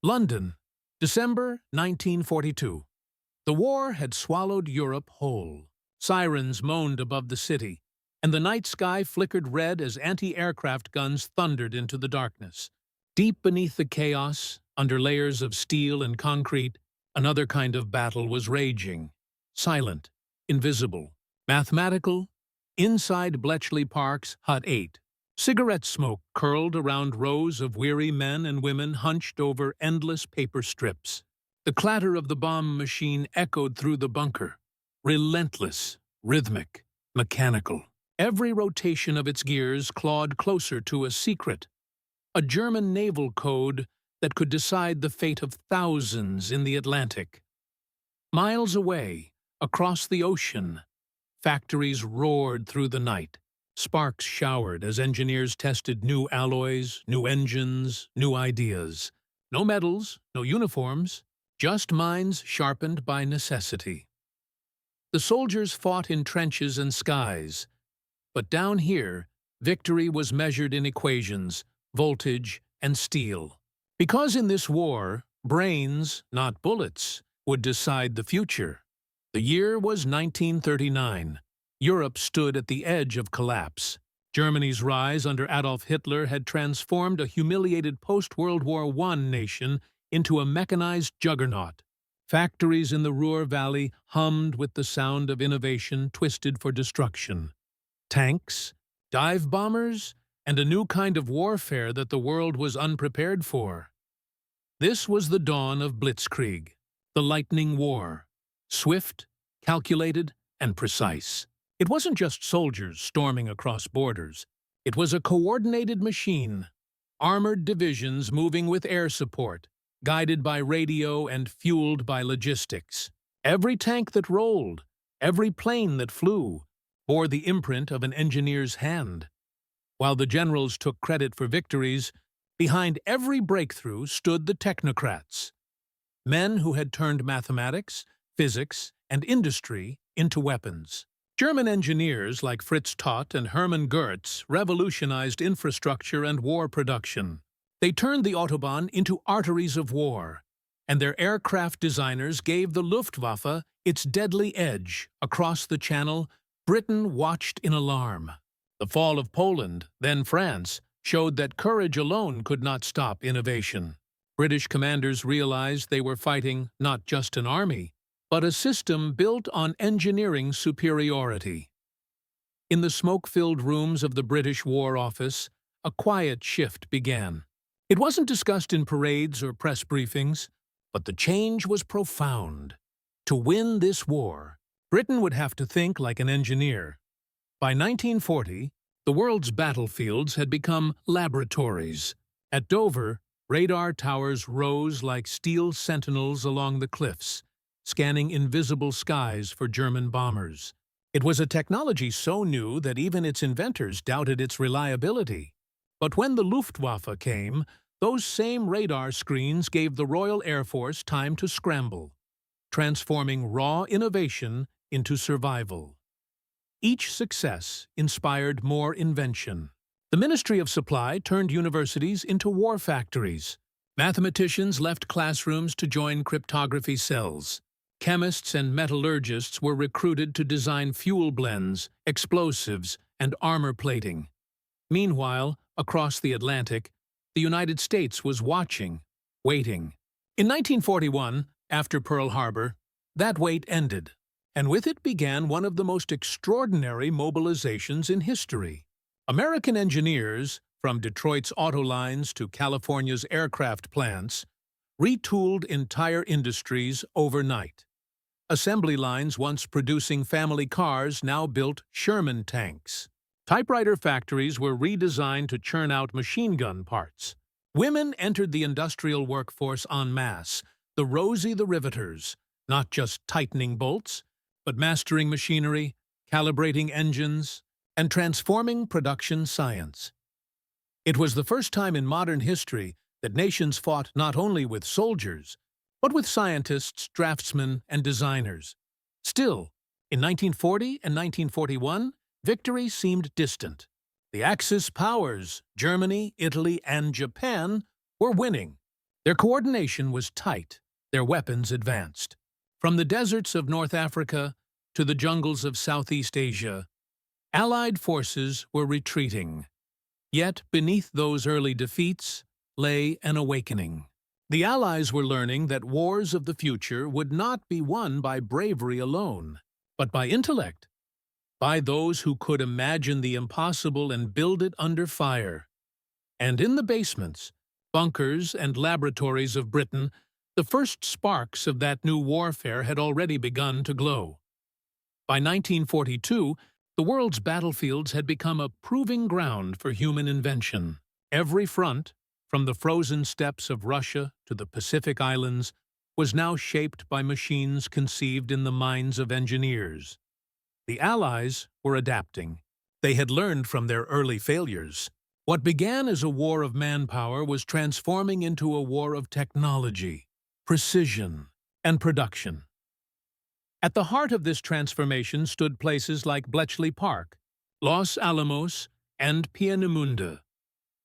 London, December 1942. The war had swallowed Europe whole. Sirens moaned above the city, and the night sky flickered red as anti-aircraft guns thundered into the darkness. Deep beneath the chaos, under layers of steel and concrete, another kind of battle was raging. Silent, invisible, mathematical. Inside Bletchley Park's Hut 8, cigarette smoke curled around rows of weary men and women hunched over endless paper strips. The clatter of the bomb machine echoed through the bunker, relentless, rhythmic, mechanical. Every rotation of its gears clawed closer to a secret, a German naval code that could decide the fate of thousands in the Atlantic. Miles away, across the ocean, factories roared through the night. Sparks showered as engineers tested new alloys, new engines, new ideas. No medals, no uniforms, just minds sharpened by necessity. The soldiers fought in trenches and skies, but down here, victory was measured in equations, voltage, and steel. Because in this war, brains, not bullets, would decide the future. The year was 1939. Europe stood at the edge of collapse. Germany's rise under Adolf Hitler had transformed a humiliated post-World War I nation into a mechanized juggernaut. Factories in the Ruhr Valley hummed with the sound of innovation twisted for destruction. Tanks, dive bombers, and a new kind of warfare that the world was unprepared for. This was the dawn of Blitzkrieg, the lightning war. Swift, calculated, and precise. It wasn't just soldiers storming across borders. It was a coordinated machine, armored divisions moving with air support, guided by radio and fueled by logistics. Every tank that rolled, every plane that flew, bore the imprint of an engineer's hand. While the generals took credit for victories, behind every breakthrough stood the technocrats, men who had turned mathematics, physics, and industry into weapons. German engineers like Fritz Todt and Hermann Goertz revolutionized infrastructure and war production. They turned the Autobahn into arteries of war, and their aircraft designers gave the Luftwaffe its deadly edge. Across the Channel, Britain watched in alarm. The fall of Poland, then France, showed that courage alone could not stop innovation. British commanders realized they were fighting not just an army, but a system built on engineering superiority. In the smoke-filled rooms of the British War Office, a quiet shift began. It wasn't discussed in parades or press briefings, but the change was profound. To win this war, Britain would have to think like an engineer. By 1940, the world's battlefields had become laboratories. At Dover, radar towers rose like steel sentinels along the cliffs, scanning invisible skies for German bombers. It was a technology so new that even its inventors doubted its reliability. But when the Luftwaffe came, those same radar screens gave the Royal Air Force time to scramble, transforming raw innovation into survival. Each success inspired more invention. The Ministry of Supply turned universities into war factories. Mathematicians left classrooms to join cryptography cells. Chemists and metallurgists were recruited to design fuel blends, explosives, and armor plating. Meanwhile, across the Atlantic, the United States was watching, waiting. In 1941, after Pearl Harbor, that wait ended, and with it began one of the most extraordinary mobilizations in history. American engineers, from Detroit's auto lines to California's aircraft plants, retooled entire industries overnight. Assembly lines once producing family cars now built Sherman tanks. Typewriter factories were redesigned to churn out machine gun parts. Women entered the industrial workforce en masse, the Rosie the Riveters, not just tightening bolts, but mastering machinery, calibrating engines, and transforming production science. It was the first time in modern history that nations fought not only with soldiers, but with scientists, draftsmen, and designers. Still, in 1940 and 1941, victory seemed distant. The Axis powers, Germany, Italy, and Japan, were winning. Their coordination was tight, their weapons advanced. From the deserts of North Africa to the jungles of Southeast Asia, Allied forces were retreating. Yet, beneath those early defeats lay an awakening. The Allies were learning that wars of the future would not be won by bravery alone, but by intellect, by those who could imagine the impossible and build it under fire. And in the basements, bunkers, and laboratories of Britain, the first sparks of that new warfare had already begun to glow. By 1942, the world's battlefields had become a proving ground for human invention. Every front, from the frozen steppes of Russia to the Pacific Islands, was now shaped by machines conceived in the minds of engineers. The Allies were adapting. They had learned from their early failures. What began as a war of manpower was transforming into a war of technology, precision, and production. At the heart of this transformation stood places like Bletchley Park, Los Alamos, and Peenemünde,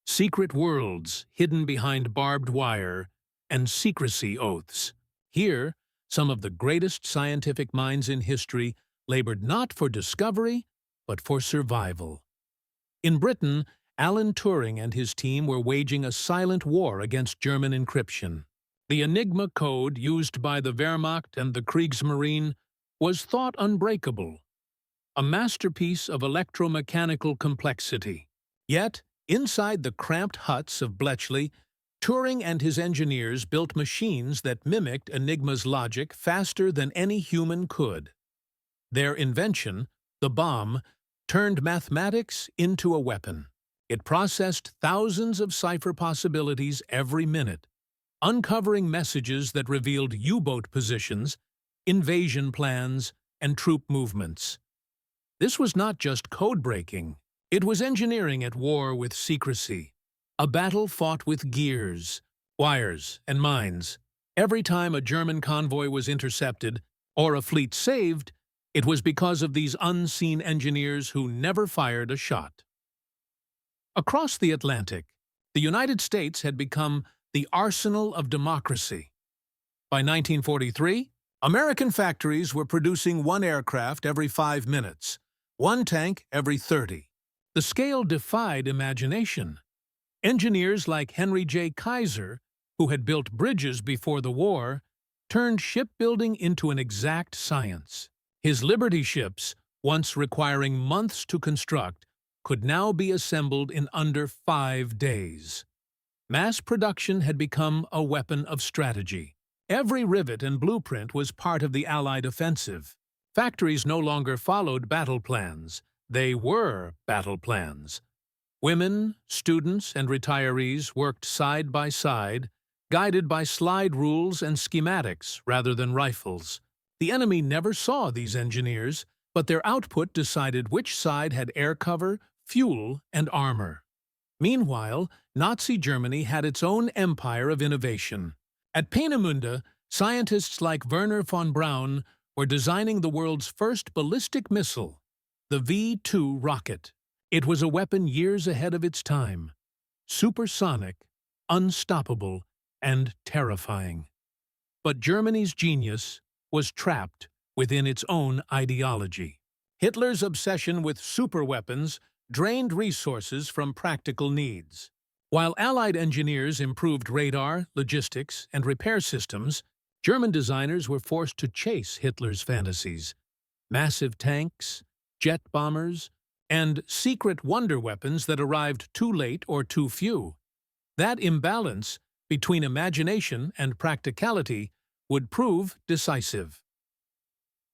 secret worlds hidden behind barbed wire and secrecy oaths. Here, some of the greatest scientific minds in history labored not for discovery, but for survival. In Britain, Alan Turing and his team were waging a silent war against German encryption. The Enigma code used by the Wehrmacht and the Kriegsmarine was thought unbreakable, a masterpiece of electromechanical complexity. Yet, inside the cramped huts of Bletchley, Turing and his engineers built machines that mimicked Enigma's logic faster than any human could. Their invention, the bomb, turned mathematics into a weapon. It processed thousands of cipher possibilities every minute, uncovering messages that revealed U-boat positions, invasion plans, and troop movements. This was not just code-breaking. It was engineering at war with secrecy, a battle fought with gears, wires, and mines. Every time a German convoy was intercepted or a fleet saved, it was because of these unseen engineers who never fired a shot. Across the Atlantic, the United States had become the arsenal of democracy. By 1943, American factories were producing one aircraft every 5 minutes, one tank every 30. The scale defied imagination. Engineers like Henry J. Kaiser, who had built bridges before the war, turned shipbuilding into an exact science. His Liberty ships, once requiring months to construct, could now be assembled in under 5 days. Mass production had become a weapon of strategy. Every rivet and blueprint was part of the Allied offensive. Factories no longer followed battle plans. They were battle plans. Women, students, and retirees worked side by side, guided by slide rules and schematics rather than rifles. The enemy never saw these engineers, but their output decided which side had air cover, fuel, and armor. Meanwhile, Nazi Germany had its own empire of innovation. At Peenemünde, scientists like Werner von Braun were designing the world's first ballistic missile, the V-2 rocket. It was a weapon years ahead of its time, supersonic, unstoppable, and terrifying. But Germany's genius was trapped within its own ideology. Hitler's obsession with superweapons drained resources from practical needs. While Allied engineers improved radar, logistics, and repair systems, German designers were forced to chase Hitler's fantasies. Massive tanks, jet bombers, and secret wonder weapons that arrived too late or too few. That imbalance between imagination and practicality would prove decisive.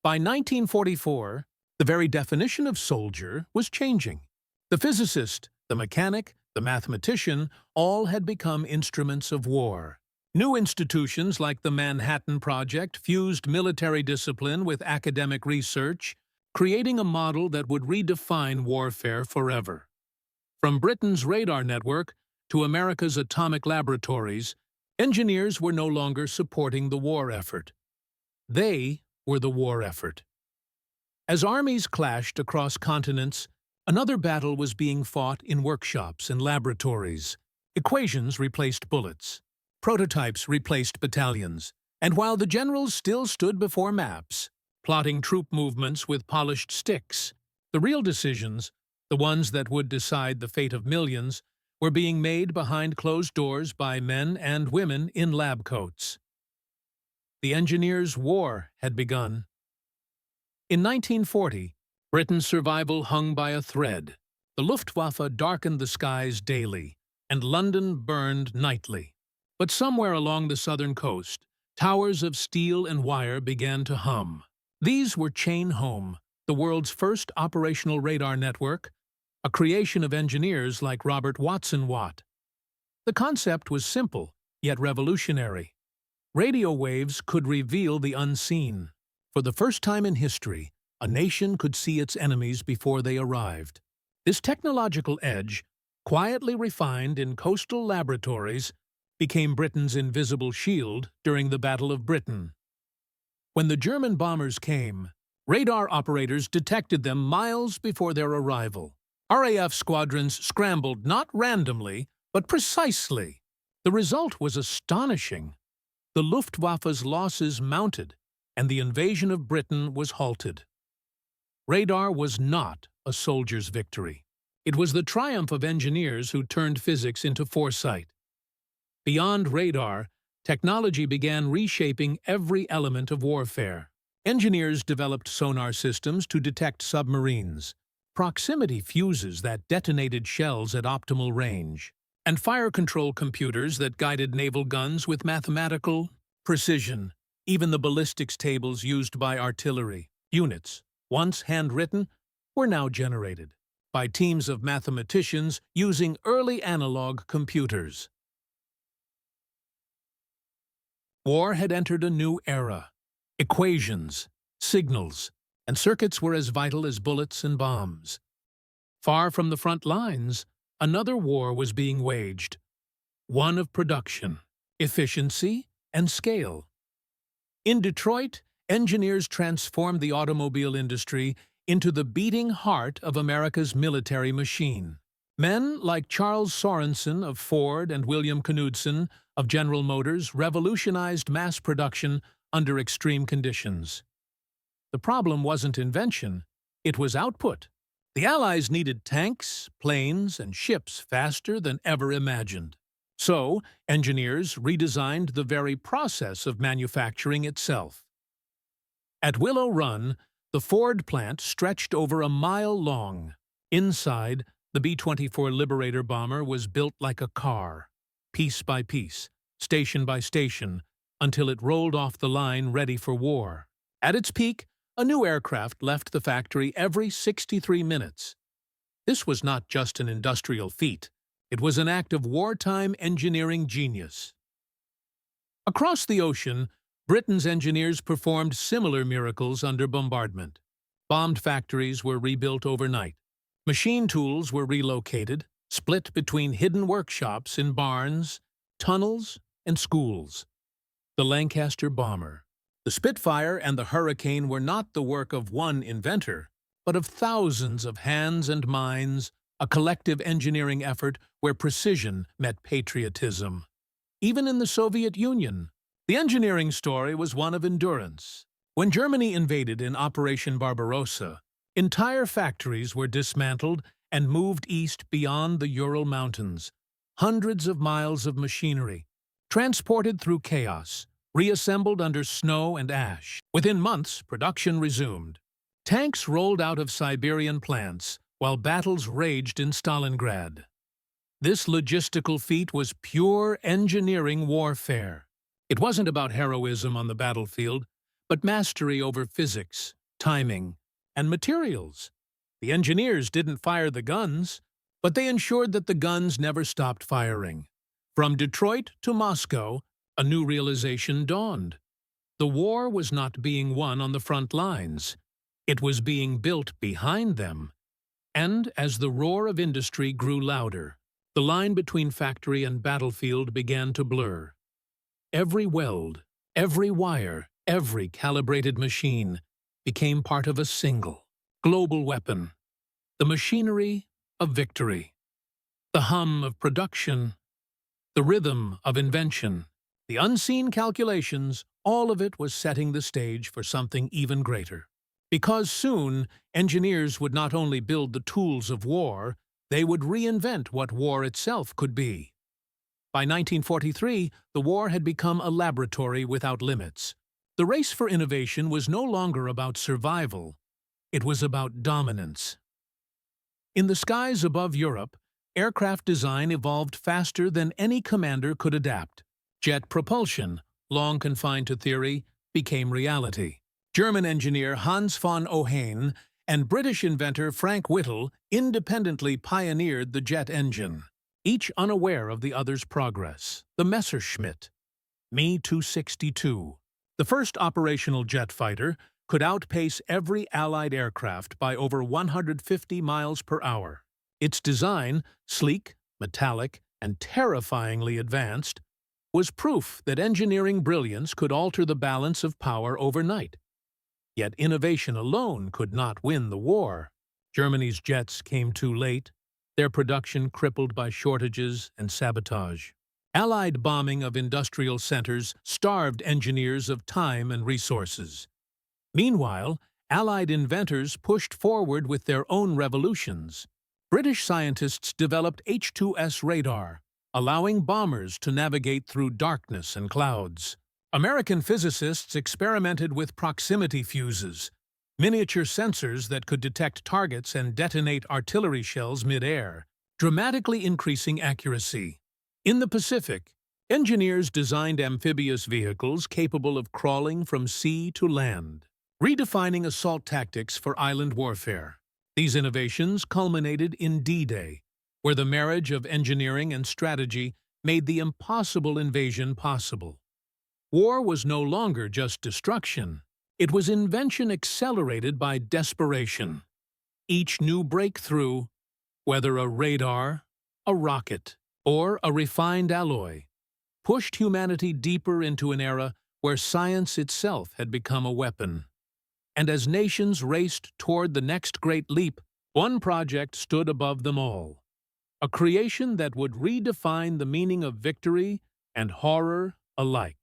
By 1944, the very definition of soldier was changing. The physicist, the mechanic, the mathematician, all had become instruments of war. New institutions like the Manhattan Project fused military discipline with academic research, creating a model that would redefine warfare forever. From Britain's radar network to America's atomic laboratories, engineers were no longer supporting the war effort. They were the war effort. As armies clashed across continents, another battle was being fought in workshops and laboratories. Equations replaced bullets. Prototypes replaced battalions, and while the generals still stood before maps, plotting troop movements with polished sticks, the real decisions, the ones that would decide the fate of millions, were being made behind closed doors by men and women in lab coats. The engineers' war had begun. In 1940, Britain's survival hung by a thread. The Luftwaffe darkened the skies daily, and London burned nightly. But somewhere along the southern coast, towers of steel and wire began to hum. These were Chain Home, the world's first operational radar network, a creation of engineers like Robert Watson Watt. The concept was simple, yet revolutionary. Radio waves could reveal the unseen. For the first time in history, a nation could see its enemies before they arrived. This technological edge, quietly refined in coastal laboratories, became Britain's invisible shield during the Battle of Britain. When the German bombers came, radar operators detected them miles before their arrival. RAF squadrons scrambled not randomly, but precisely. The result was astonishing. The Luftwaffe's losses mounted, and the invasion of Britain was halted. Radar was not a soldier's victory. It was the triumph of engineers who turned physics into foresight. Beyond radar, technology began reshaping every element of warfare. Engineers developed sonar systems to detect submarines, proximity fuses that detonated shells at optimal range, and fire control computers that guided naval guns with mathematical precision. Even the ballistics tables used by artillery units, once handwritten, were now generated by teams of mathematicians using early analog computers. War had entered a new era. Equations, signals, and circuits were as vital as bullets and bombs. Far from the front lines, another war was being waged, one of production, efficiency, and scale. In Detroit, engineers transformed the automobile industry into the beating heart of America's military machine. Men like Charles Sorensen of Ford and William Knudsen of General Motors revolutionized mass production under extreme conditions. The problem wasn't invention, it was output. The Allies needed tanks, planes, and ships faster than ever imagined. So, engineers redesigned the very process of manufacturing itself. At Willow Run, the Ford plant stretched over a mile long. Inside, the B-24 Liberator bomber was built like a car, piece by piece, station by station, until it rolled off the line ready for war. At its peak, a new aircraft left the factory every 63 minutes. This was not just an industrial feat. It was an act of wartime engineering genius. Across the ocean, Britain's engineers performed similar miracles under bombardment. Bombed factories were rebuilt overnight. Machine tools were relocated, split between hidden workshops in barns, tunnels, and schools. The Lancaster bomber, the Spitfire, and the Hurricane were not the work of one inventor, but of thousands of hands and minds, a collective engineering effort where precision met patriotism. Even in the Soviet Union, the engineering story was one of endurance. When Germany invaded in Operation Barbarossa, entire factories were dismantled and moved east beyond the Ural Mountains. Hundreds of miles of machinery, transported through chaos, reassembled under snow and ash. Within months, production resumed. Tanks rolled out of Siberian plants, while battles raged in Stalingrad. This logistical feat was pure engineering warfare. It wasn't about heroism on the battlefield, but mastery over physics, timing, and materials. The engineers didn't fire the guns, but they ensured that the guns never stopped firing. From Detroit to Moscow, a new realization dawned. The war was not being won on the front lines. It was being built behind them. And as the roar of industry grew louder, the line between factory and battlefield began to blur. Every weld, every wire, every calibrated machine became part of a single, global weapon. The machinery of victory. The hum of production. The rhythm of invention. The unseen calculations, all of it was setting the stage for something even greater. Because soon, engineers would not only build the tools of war, they would reinvent what war itself could be. By 1943, the war had become a laboratory without limits. The race for innovation was no longer about survival. It was about dominance. In the skies above Europe, aircraft design evolved faster than any commander could adapt. Jet propulsion, long confined to theory, became reality. German engineer Hans von Ohain and British inventor Frank Whittle independently pioneered the jet engine, each unaware of the other's progress. The Messerschmitt, Me-262, the first operational jet fighter, could outpace every Allied aircraft by over 150 miles per hour. Its design, sleek, metallic, and terrifyingly advanced, was proof that engineering brilliance could alter the balance of power overnight. Yet innovation alone could not win the war. Germany's jets came too late, their production crippled by shortages and sabotage. Allied bombing of industrial centers starved engineers of time and resources. Meanwhile, Allied inventors pushed forward with their own revolutions. British scientists developed H-2S radar, allowing bombers to navigate through darkness and clouds. American physicists experimented with proximity fuses, miniature sensors that could detect targets and detonate artillery shells mid-air, dramatically increasing accuracy. In the Pacific, engineers designed amphibious vehicles capable of crawling from sea to land, redefining assault tactics for island warfare. These innovations culminated in D-Day, where the marriage of engineering and strategy made the impossible invasion possible. War was no longer just destruction. It was invention accelerated by desperation. Each new breakthrough, whether a radar, a rocket, or a refined alloy, pushed humanity deeper into an era where science itself had become a weapon. And as nations raced toward the next great leap, one project stood above them all. A creation that would redefine the meaning of victory and horror alike.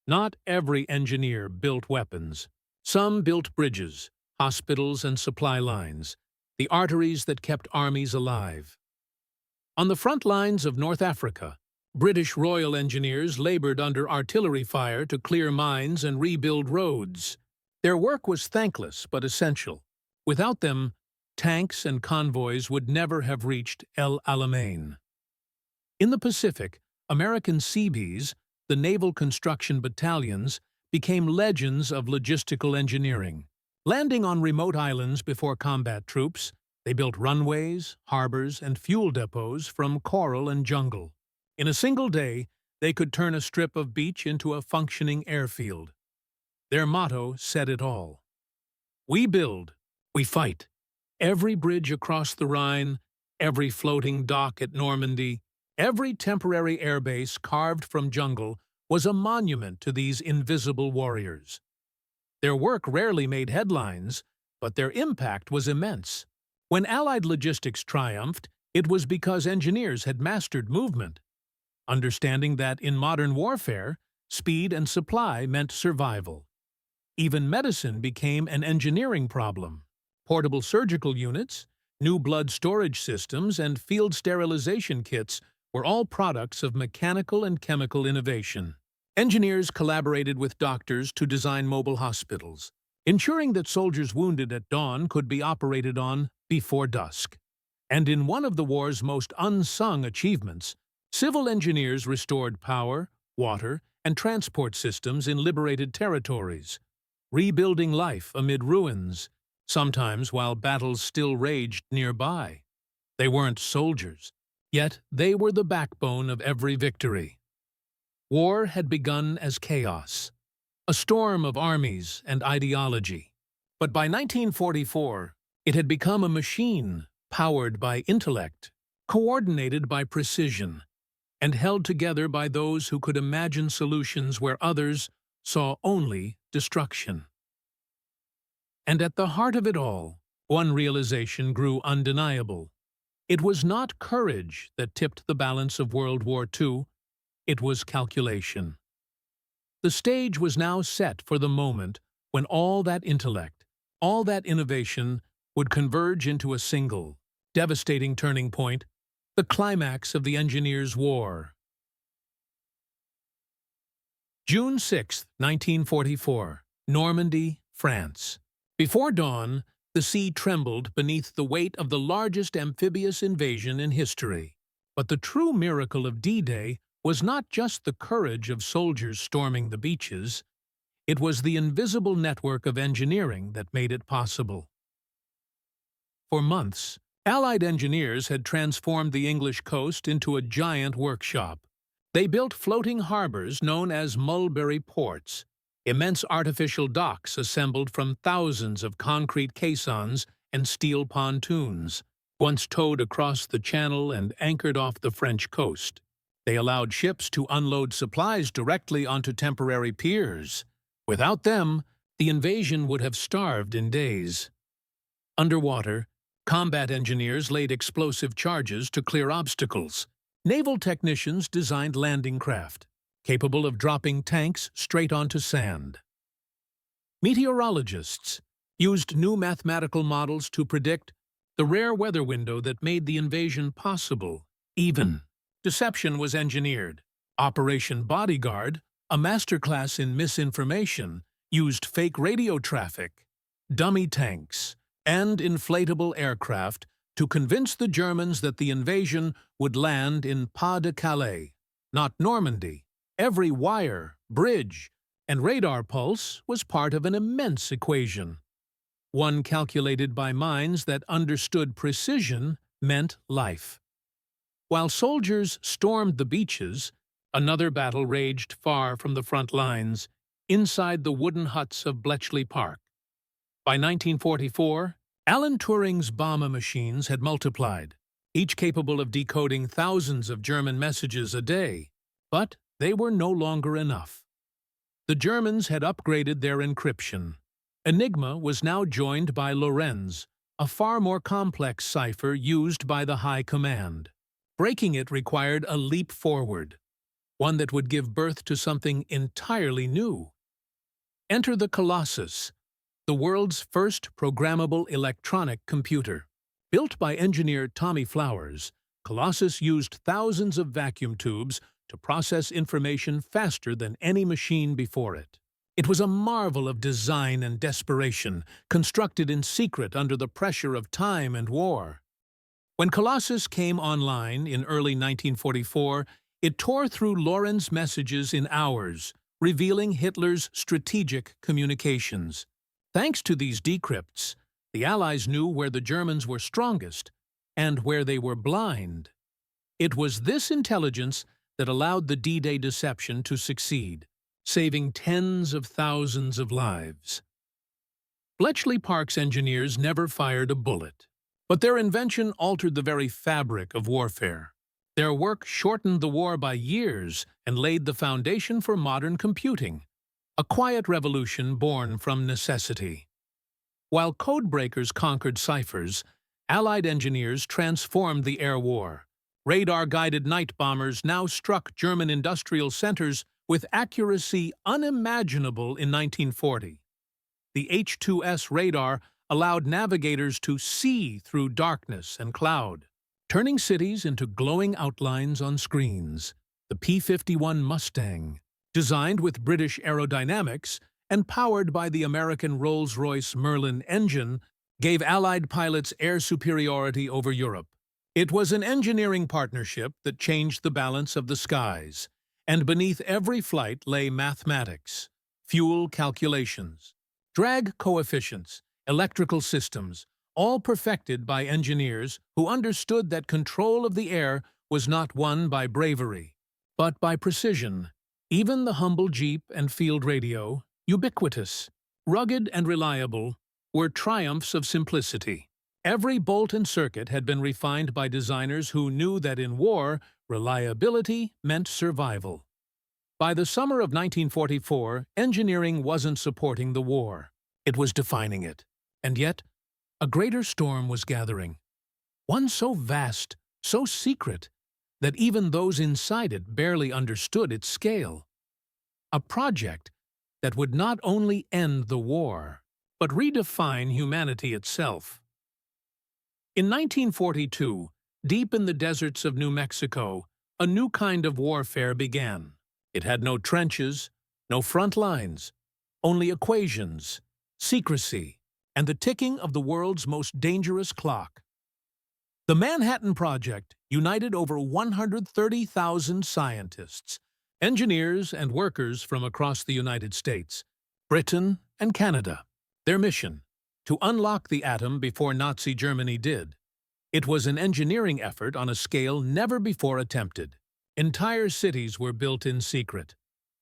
Not every engineer built weapons. Some built bridges, hospitals, and supply lines, the arteries that kept armies alive. On the front lines of North Africa, British Royal Engineers labored under artillery fire to clear mines and rebuild roads. Their work was thankless but essential. Without them, tanks and convoys would never have reached El Alamein. In the Pacific, American Seabees, the naval construction battalions, became legends of logistical engineering. Landing on remote islands before combat troops, they built runways, harbors, and fuel depots from coral and jungle. In a single day, they could turn a strip of beach into a functioning airfield. Their motto said it all. We build, we fight. Every bridge across the Rhine, every floating dock at Normandy, every temporary airbase carved from jungle was a monument to these invisible warriors. Their work rarely made headlines, but their impact was immense. When Allied logistics triumphed, it was because engineers had mastered movement, understanding that in modern warfare, speed and supply meant survival. Even medicine became an engineering problem. Portable surgical units, new blood storage systems, and field sterilization kits were all products of mechanical and chemical innovation. Engineers collaborated with doctors to design mobile hospitals, ensuring that soldiers wounded at dawn could be operated on before dusk. And in one of the war's most unsung achievements, civil engineers restored power, water, and transport systems in liberated territories, rebuilding life amid ruins, sometimes while battles still raged nearby. They weren't soldiers, yet they were the backbone of every victory. War had begun as chaos, a storm of armies and ideology. But by 1944, it had become a machine powered by intellect, coordinated by precision, and held together by those who could imagine solutions where others saw only destruction. And at the heart of it all, one realization grew undeniable. It was not courage that tipped the balance of World War II. it was calculation. The stage was now set for the moment when all that intellect, all that innovation would converge into a single, devastating turning point, the climax of the Engineers' War. June 6, 1944, Normandy, France. Before dawn, the sea trembled beneath the weight of the largest amphibious invasion in history. But the true miracle of D-Day was not just the courage of soldiers storming the beaches, it was the invisible network of engineering that made it possible. For months, Allied engineers had transformed the English coast into a giant workshop. They built floating harbors known as mulberry ports, immense artificial docks assembled from thousands of concrete caissons and steel pontoons, once towed across the channel and anchored off the French coast. They allowed ships to unload supplies directly onto temporary piers. Without them, the invasion would have starved in days. Underwater, combat engineers laid explosive charges to clear obstacles. Naval technicians designed landing craft, capable of dropping tanks straight onto sand. Meteorologists used new mathematical models to predict the rare weather window that made the invasion possible. Even deception was engineered. Operation Bodyguard, a masterclass in misinformation, used fake radio traffic, dummy tanks, and inflatable aircraft to convince the Germans that the invasion would land in Pas-de-Calais, not Normandy. Every wire, bridge, and radar pulse was part of an immense equation. One calculated by minds that understood precision meant life. While soldiers stormed the beaches, another battle raged far from the front lines, inside the wooden huts of Bletchley Park. By 1944, Alan Turing's bomber machines had multiplied, each capable of decoding thousands of German messages a day. But they were no longer enough. The Germans had upgraded their encryption. Enigma was now joined by Lorenz, a far more complex cipher used by the High Command. Breaking it required a leap forward, one that would give birth to something entirely new. Enter the Colossus, the world's first programmable electronic computer. Built by engineer Tommy Flowers, Colossus used thousands of vacuum tubes to process information faster than any machine before it. It was a marvel of design and desperation, constructed in secret under the pressure of time and war. When Colossus came online in early 1944, it tore through Lorenz's messages in hours, revealing Hitler's strategic communications. Thanks to these decrypts, the Allies knew where the Germans were strongest and where they were blind. It was this intelligence that allowed the D-Day deception to succeed, saving tens of thousands of lives. Bletchley Park's engineers never fired a bullet, but their invention altered the very fabric of warfare. Their work shortened the war by years and laid the foundation for modern computing, a quiet revolution born from necessity. While codebreakers conquered ciphers, Allied engineers transformed the air war. Radar-guided night bombers now struck German industrial centers with accuracy unimaginable in 1940. The H-2S radar allowed navigators to see through darkness and cloud, turning cities into glowing outlines on screens. The P-51 Mustang, designed with British aerodynamics and powered by the American Rolls-Royce Merlin engine, gave Allied pilots air superiority over Europe. It was an engineering partnership that changed the balance of the skies, and beneath every flight lay mathematics, fuel calculations, drag coefficients, electrical systems, all perfected by engineers who understood that control of the air was not won by bravery, but by precision. Even the humble Jeep and field radio, ubiquitous, rugged and reliable, were triumphs of simplicity. Every bolt and circuit had been refined by designers who knew that in war, reliability meant survival. By the summer of 1944, engineering wasn't supporting the war. It was defining it. And yet, a greater storm was gathering. One so vast, so secret, that even those inside it barely understood its scale. A project that would not only end the war, but redefine humanity itself. In 1942, deep in the deserts of New Mexico, a new kind of warfare began. It had no trenches, no front lines, only equations, secrecy, and the ticking of the world's most dangerous clock. The Manhattan Project united over 130,000 scientists, engineers, and workers from across the United States, Britain, and Canada. Their mission: to unlock the atom before Nazi Germany did. It was an engineering effort on a scale never before attempted. Entire cities were built in secret.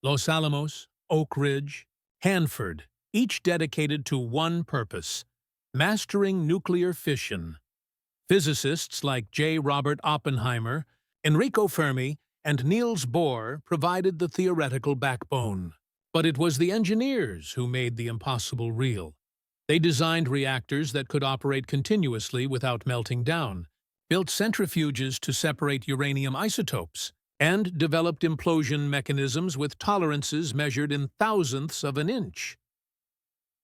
Los Alamos, Oak Ridge, Hanford, each dedicated to one purpose: mastering nuclear fission. Physicists like J. Robert Oppenheimer, Enrico Fermi, and Niels Bohr provided the theoretical backbone. But it was the engineers who made the impossible real. They designed reactors that could operate continuously without melting down, built centrifuges to separate uranium isotopes, and developed implosion mechanisms with tolerances measured in thousandths of an inch.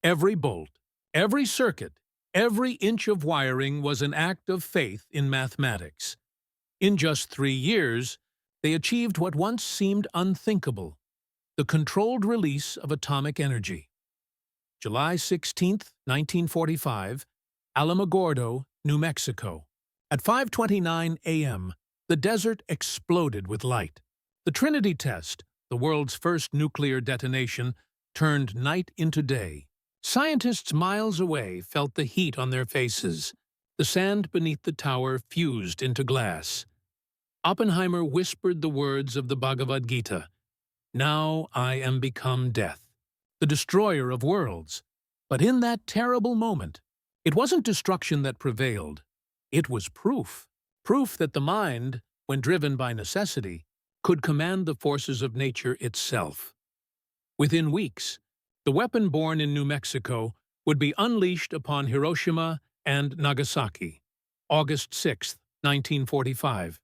Every bolt, every circuit, every inch of wiring was an act of faith in mathematics. In just 3 years, they achieved what once seemed unthinkable: the controlled release of atomic energy. July 16, 1945, Alamogordo, New Mexico. At 5:29 a.m., the desert exploded with light. The Trinity test, the world's first nuclear detonation, turned night into day. Scientists miles away felt the heat on their faces. The sand beneath the tower fused into glass. Oppenheimer whispered the words of the Bhagavad Gita: "Now I am become death, the destroyer of worlds." But in that terrible moment, it wasn't destruction that prevailed. It was proof. Proof that the mind, when driven by necessity, could command the forces of nature itself. Within weeks, the weapon born in New Mexico would be unleashed upon Hiroshima and Nagasaki. August 6, 1945.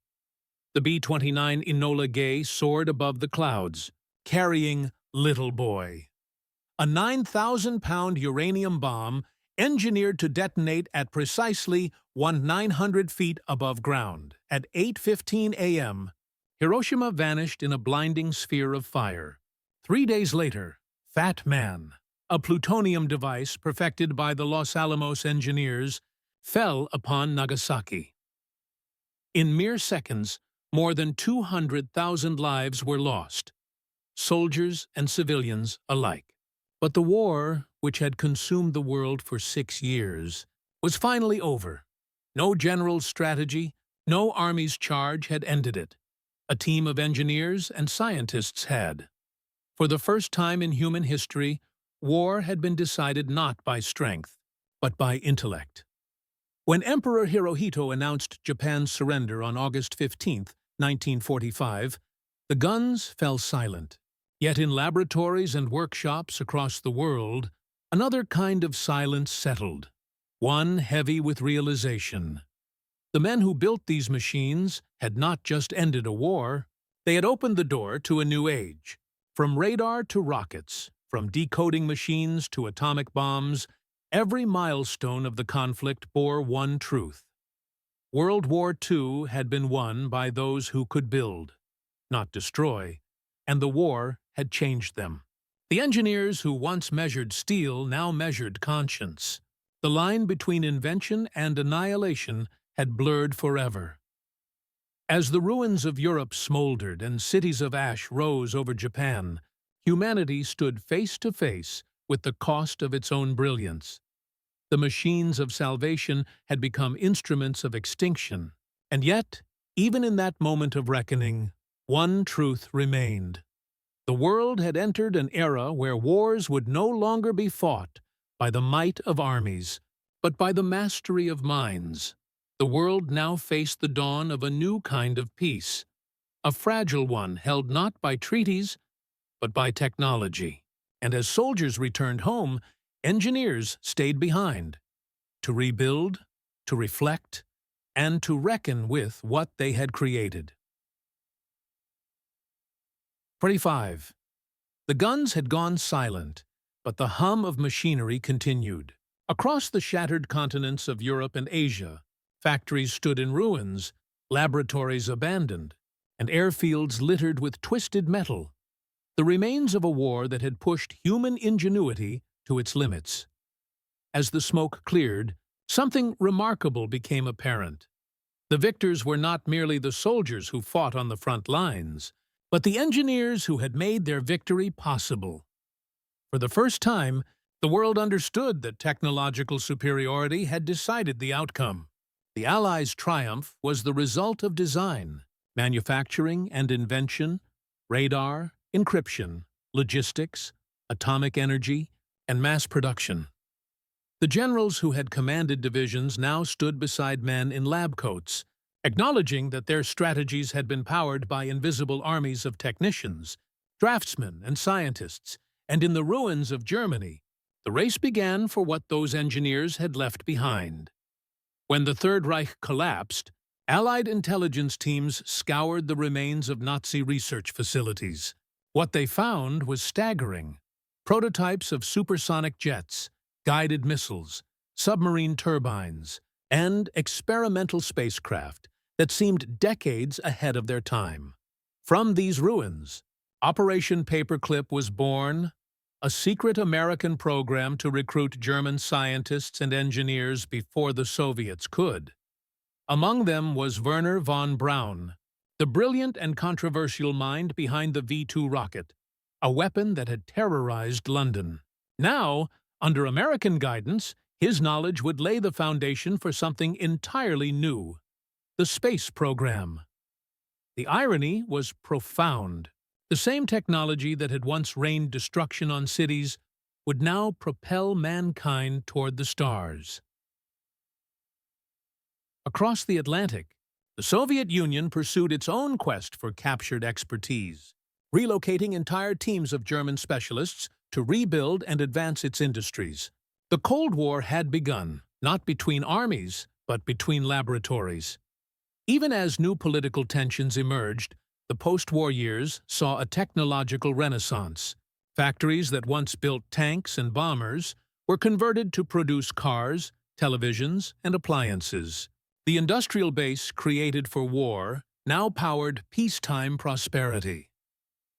The B-29 Enola Gay soared above the clouds, carrying Little Boy, a 9,000-pound uranium bomb engineered to detonate at precisely 1,900 feet above ground. At 8:15 a.m., Hiroshima vanished in a blinding sphere of fire. 3 days later, Fat Man, a plutonium device perfected by the Los Alamos engineers, fell upon Nagasaki. In mere seconds, more than 200,000 lives were lost, soldiers and civilians alike. But the war, which had consumed the world for 6 years, was finally over. No general's strategy, no army's charge had ended it. A team of engineers and scientists had. For the first time in human history, war had been decided not by strength, but by intellect. When Emperor Hirohito announced Japan's surrender on August 15, 1945, the guns fell silent. Yet in laboratories and workshops across the world, another kind of silence settled, one heavy with realization. The men who built these machines had not just ended a war, they had opened the door to a new age. From radar to rockets, from decoding machines to atomic bombs, every milestone of the conflict bore one truth. World War II had been won by those who could build, not destroy, and the war had changed them. The engineers who once measured steel now measured conscience. The line between invention and annihilation had blurred forever. As the ruins of Europe smoldered and cities of ash rose over Japan, humanity stood face to face with the cost of its own brilliance. The machines of salvation had become instruments of extinction, and yet, even in that moment of reckoning, one truth remained. The world had entered an era where wars would no longer be fought by the might of armies, but by the mastery of minds. The world now faced the dawn of a new kind of peace, a fragile one held not by treaties, but by technology. And as soldiers returned home, engineers stayed behind, to rebuild, to reflect, and to reckon with what they had created. 25. The guns had gone silent, but the hum of machinery continued. Across the shattered continents of Europe and Asia, factories stood in ruins, laboratories abandoned, and airfields littered with twisted metal, the remains of a war that had pushed human ingenuity to its limits. As the smoke cleared, something remarkable became apparent. The victors were not merely the soldiers who fought on the front lines, but the engineers who had made their victory possible. For the first time, the world understood that technological superiority had decided the outcome. The Allies' triumph was the result of design, manufacturing and invention, radar, encryption, logistics, atomic energy, and mass production. The generals who had commanded divisions now stood beside men in lab coats, acknowledging that their strategies had been powered by invisible armies of technicians, draftsmen, and scientists, and in the ruins of Germany, the race began for what those engineers had left behind. When the Third Reich collapsed, Allied intelligence teams scoured the remains of Nazi research facilities. What they found was staggering. Prototypes of supersonic jets, guided missiles, submarine turbines, and experimental spacecraft that seemed decades ahead of their time. From these ruins, Operation Paperclip was born, a secret American program to recruit German scientists and engineers before the Soviets could. Among them was Werner von Braun, the brilliant and controversial mind behind the V-2 rocket, a weapon that had terrorized London. Now, under American guidance, his knowledge would lay the foundation for something entirely new: the space program. The irony was profound. The same technology that had once rained destruction on cities would now propel mankind toward the stars. Across the Atlantic, the Soviet Union pursued its own quest for captured expertise, relocating entire teams of German specialists to rebuild and advance its industries. The Cold War had begun, not between armies, but between laboratories. Even as new political tensions emerged, the post-war years saw a technological renaissance. Factories that once built tanks and bombers were converted to produce cars, televisions, and appliances. The industrial base created for war now powered peacetime prosperity.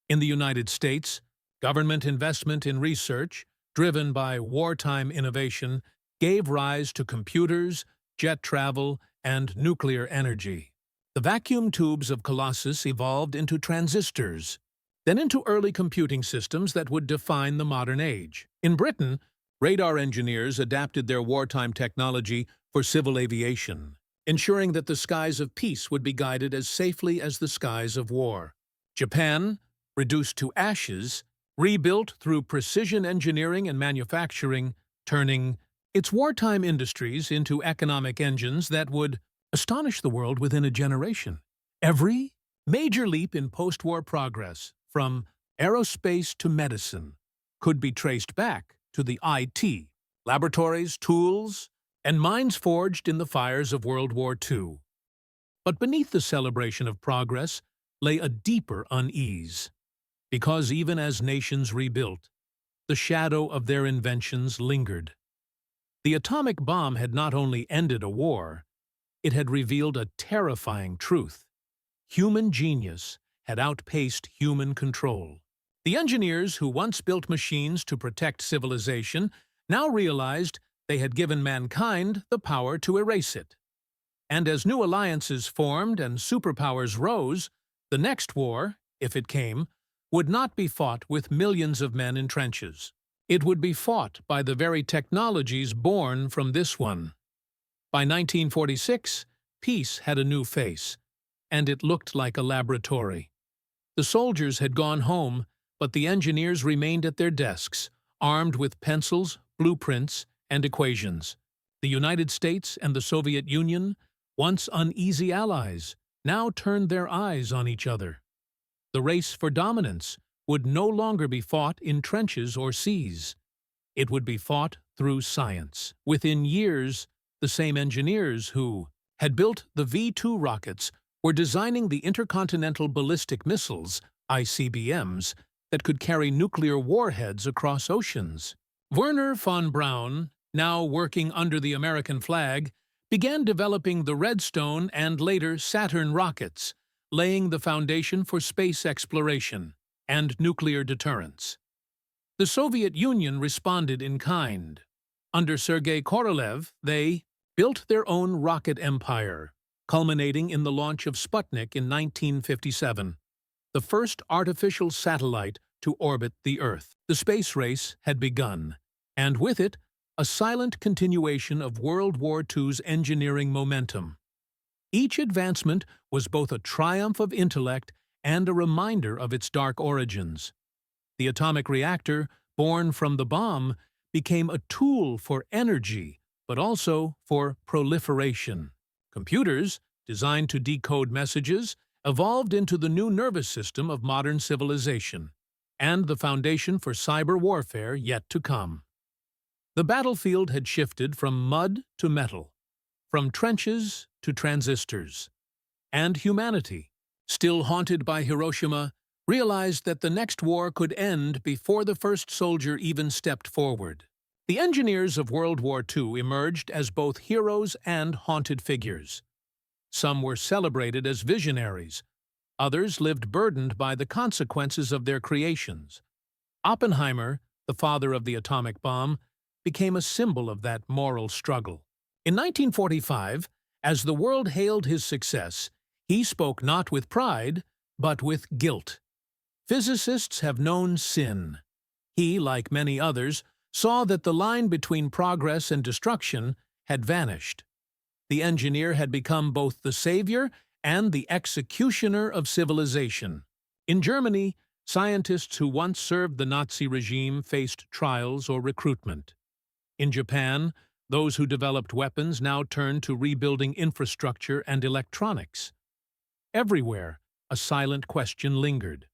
In the United States, government investment in research, driven by wartime innovation, gave rise to computers, jet travel, and nuclear energy. The vacuum tubes of Colossus evolved into transistors, then into early computing systems that would define the modern age. In Britain, radar engineers adapted their wartime technology for civil aviation, ensuring that the skies of peace would be guided as safely as the skies of war. Japan, reduced to ashes, rebuilt through precision engineering and manufacturing, turning its wartime industries into economic engines that would astonish the world within a generation. Every major leap in post-war progress, from aerospace to medicine, could be traced back to the IT, laboratories, tools, and minds forged in the fires of World War II. But beneath the celebration of progress lay a deeper unease, because even as nations rebuilt, the shadow of their inventions lingered. The atomic bomb had not only ended a war, it had revealed a terrifying truth. Human genius had outpaced human control. The engineers who once built machines to protect civilization now realized they had given mankind the power to erase it. And as new alliances formed and superpowers rose, the next war, if it came, would not be fought with millions of men in trenches. It would be fought by the very technologies born from this one. By 1946, peace had a new face, and it looked like a laboratory. The soldiers had gone home, but the engineers remained at their desks, armed with pencils, blueprints, and equations. The United States and the Soviet Union, once uneasy allies, now turned their eyes on each other. The race for dominance would no longer be fought in trenches or seas. It would be fought through science. Within years, the same engineers who had built the V-2 rockets were designing the intercontinental ballistic missiles ICBMs, that could carry nuclear warheads across oceans. Wernher von Braun, now working under the American flag, began developing the Redstone and later Saturn rockets, laying the foundation for space exploration and nuclear deterrence. The Soviet Union responded in kind. Under Sergei Korolev, they built their own rocket empire, culminating in the launch of Sputnik in 1957, the first artificial satellite to orbit the Earth. The space race had begun, and with it, a silent continuation of World War II's engineering momentum. Each advancement was both a triumph of intellect and a reminder of its dark origins. The atomic reactor, born from the bomb, became a tool for energy, but also for proliferation. Computers, designed to decode messages, evolved into the new nervous system of modern civilization, and the foundation for cyber warfare yet to come. The battlefield had shifted from mud to metal, from trenches to transistors, and humanity, still haunted by Hiroshima, realized that the next war could end before the first soldier even stepped forward. The engineers of World War II emerged as both heroes and haunted figures. Some were celebrated as visionaries. Others lived burdened by the consequences of their creations. Oppenheimer, the father of the atomic bomb, became a symbol of that moral struggle. In 1945, as the world hailed his success, he spoke not with pride, but with guilt. Physicists have known sin. He, like many others, saw that the line between progress and destruction had vanished. The engineer had become both the savior and the executioner of civilization. In Germany, scientists who once served the Nazi regime faced trials or recruitment. In Japan, those who developed weapons now turned to rebuilding infrastructure and electronics. Everywhere, a silent question lingered.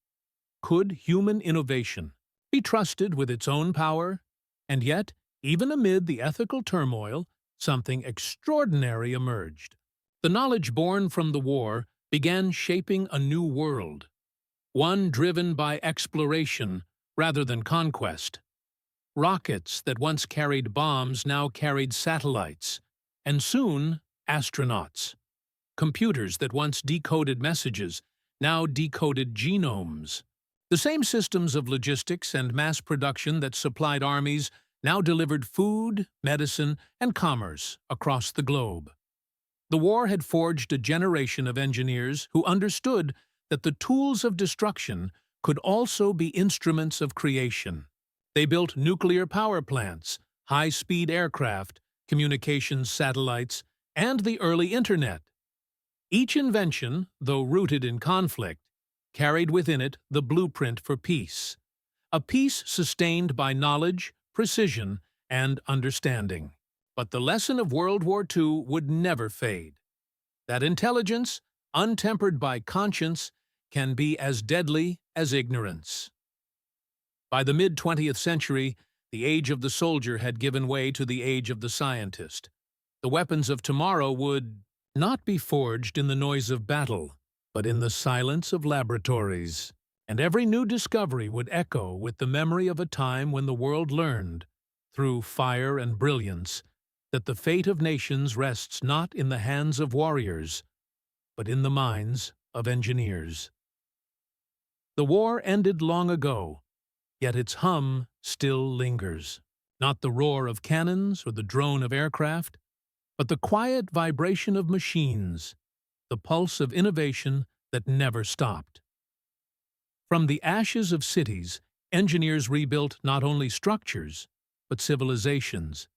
Could human innovation be trusted with its own power? And yet, even amid the ethical turmoil, something extraordinary emerged. The knowledge born from the war began shaping a new world, one driven by exploration rather than conquest. Rockets that once carried bombs now carried satellites, and soon astronauts. Computers that once decoded messages now decoded genomes. The same systems of logistics and mass production that supplied armies now delivered food, medicine, and commerce across the globe. The war had forged a generation of engineers who understood that the tools of destruction could also be instruments of creation. They built nuclear power plants, high-speed aircraft, communications satellites, and the early Internet. Each invention, though rooted in conflict, carried within it the blueprint for peace, a peace sustained by knowledge, precision, and understanding. But the lesson of World War II would never fade. That intelligence, untempered by conscience, can be as deadly as ignorance. By the mid-20th century, the age of the soldier had given way to the age of the scientist. The weapons of tomorrow would not be forged in the noise of battle, but in the silence of laboratories. And every new discovery would echo with the memory of a time when the world learned, through fire and brilliance, that the fate of nations rests not in the hands of warriors, but in the minds of engineers. The war ended long ago, yet its hum still lingers. Not the roar of cannons or the drone of aircraft, but the quiet vibration of machines, the pulse of innovation that never stopped. From the ashes of cities, engineers rebuilt not only structures, but civilizations.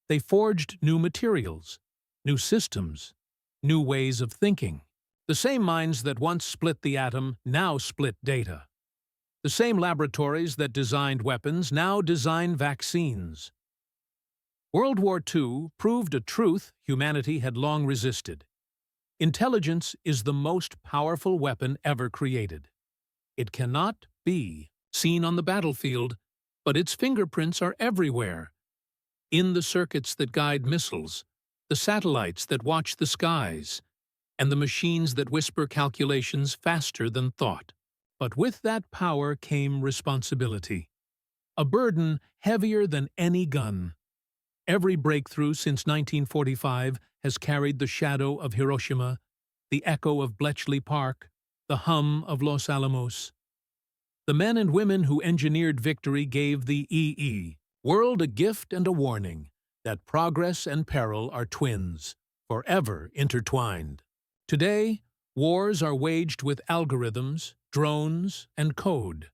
They forged new materials, new systems, new ways of thinking. The same minds that once split the atom now split data. The same laboratories that designed weapons now design vaccines. World War II proved a truth humanity had long resisted. Intelligence is the most powerful weapon ever created. It cannot be seen on the battlefield, but its fingerprints are everywhere. In the circuits that guide missiles, the satellites that watch the skies, and the machines that whisper calculations faster than thought. But with that power came responsibility, a burden heavier than any gun. Every breakthrough since 1945 has carried the shadow of Hiroshima, the echo of Bletchley Park, the hum of Los Alamos. The men and women who engineered victory gave the world a gift and a warning that progress and peril are twins, forever intertwined. Today, wars are waged with algorithms, drones, and code,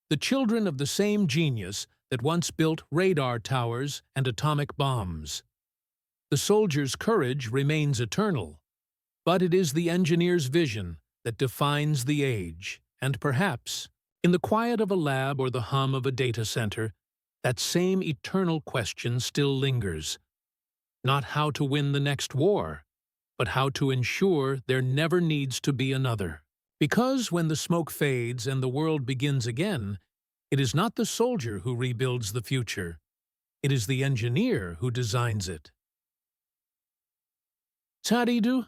the children of the same genius that once built radar towers and atomic bombs. The soldier's courage remains eternal, but it is the engineer's vision that defines the age, and perhaps, in the quiet of a lab or the hum of a data center, that same eternal question still lingers. Not how to win the next war, but how to ensure there never needs to be another. Because when the smoke fades and the world begins again, it is not the soldier who rebuilds the future. It is the engineer who designs it. Taridu?